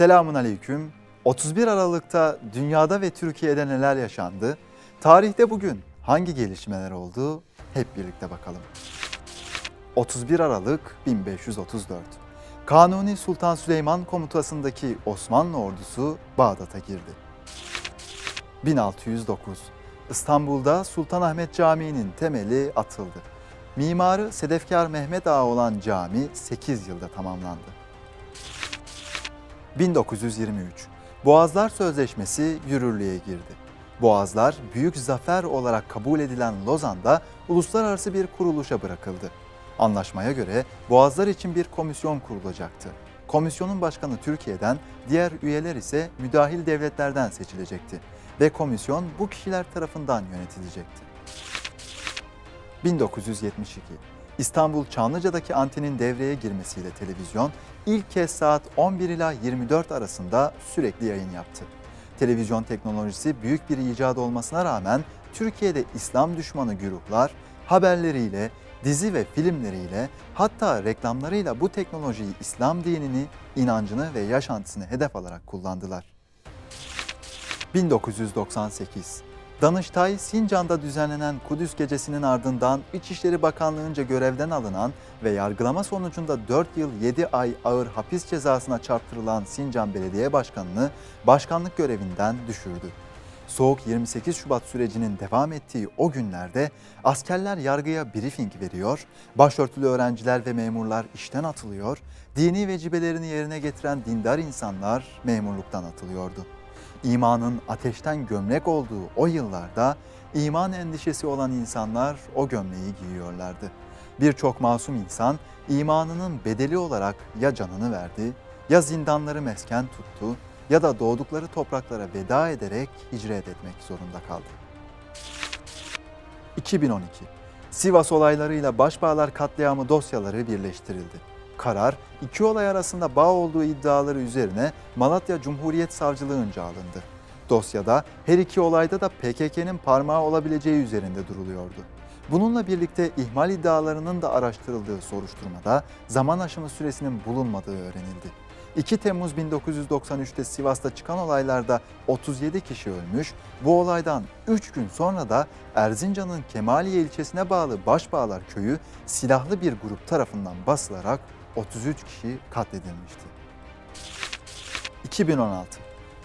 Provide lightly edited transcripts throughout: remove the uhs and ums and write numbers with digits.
Selamun aleyküm. 31 Aralık'ta dünyada ve Türkiye'de neler yaşandı? Tarihte bugün hangi gelişmeler oldu? Hep birlikte bakalım. 31 Aralık 1534. Kanuni Sultan Süleyman komutasındaki Osmanlı ordusu Bağdat'a girdi. 1609. İstanbul'da Sultanahmet Camii'nin temeli atıldı. Mimarı Sedefkar Mehmet Ağa olan cami 8 yılda tamamlandı. 1923. Boğazlar Sözleşmesi yürürlüğe girdi. Boğazlar büyük zafer olarak kabul edilen Lozan'da uluslararası bir kuruluşa bırakıldı. Anlaşmaya göre Boğazlar için bir komisyon kurulacaktı. Komisyonun başkanı Türkiye'den, diğer üyeler ise müdahil devletlerden seçilecekti ve komisyon bu kişiler tarafından yönetilecekti. 1972. İstanbul Çamlıca'daki antenin devreye girmesiyle televizyon ilk kez saat 11 ila 24 arasında sürekli yayın yaptı. Televizyon teknolojisi büyük bir icat olmasına rağmen Türkiye'de İslam düşmanı güruhlar haberleriyle, dizi ve filmleriyle, hatta reklamlarıyla bu teknolojiyi İslam dinini, inancını ve yaşantısını hedef alarak kullandılar. 1998. Danıştay, Sincan'da düzenlenen Kudüs Gecesi'nin ardından İçişleri Bakanlığı'nca görevden alınan ve yargılama sonucunda 4 yıl 7 ay ağır hapis cezasına çarptırılan Sincan Belediye Başkanı'nı başkanlık görevinden düşürdü. Soğuk 28 Şubat sürecinin devam ettiği o günlerde askerler yargıya briefing veriyor, başörtülü öğrenciler ve memurlar işten atılıyor, dini vecibelerini yerine getiren dindar insanlar memurluktan atılıyordu. İmanın ateşten gömlek olduğu o yıllarda iman endişesi olan insanlar o gömleği giyiyorlardı. Birçok masum insan imanının bedeli olarak ya canını verdi, ya zindanları mesken tuttu ya da doğdukları topraklara veda ederek hicret etmek zorunda kaldı. 2012. Sivas olaylarıyla Başbağlar katliamı dosyaları birleştirildi. Karar, iki olay arasında bağ olduğu iddiaları üzerine Malatya Cumhuriyet Savcılığınca alındı. Dosyada her iki olayda da PKK'nın parmağı olabileceği üzerinde duruluyordu. Bununla birlikte ihmal iddialarının da araştırıldığı soruşturmada zaman aşımı süresinin bulunmadığı öğrenildi. 2 Temmuz 1993'te Sivas'ta çıkan olaylarda 37 kişi ölmüş, bu olaydan 3 gün sonra da Erzincan'ın Kemaliye ilçesine bağlı Başbağlar köyü silahlı bir grup tarafından basılarak 33 kişi katledilmişti. 2016.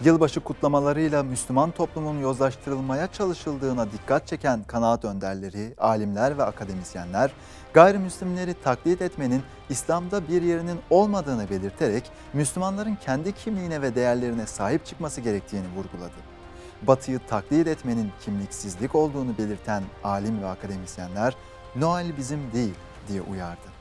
Yılbaşı kutlamalarıyla Müslüman toplumun yozlaştırılmaya çalışıldığına dikkat çeken kanaat önderleri, alimler ve akademisyenler, gayrimüslimleri taklit etmenin İslam'da bir yerinin olmadığını belirterek Müslümanların kendi kimliğine ve değerlerine sahip çıkması gerektiğini vurguladı. Batı'yı taklit etmenin kimliksizlik olduğunu belirten alim ve akademisyenler, Noel bizim değil diye uyardı.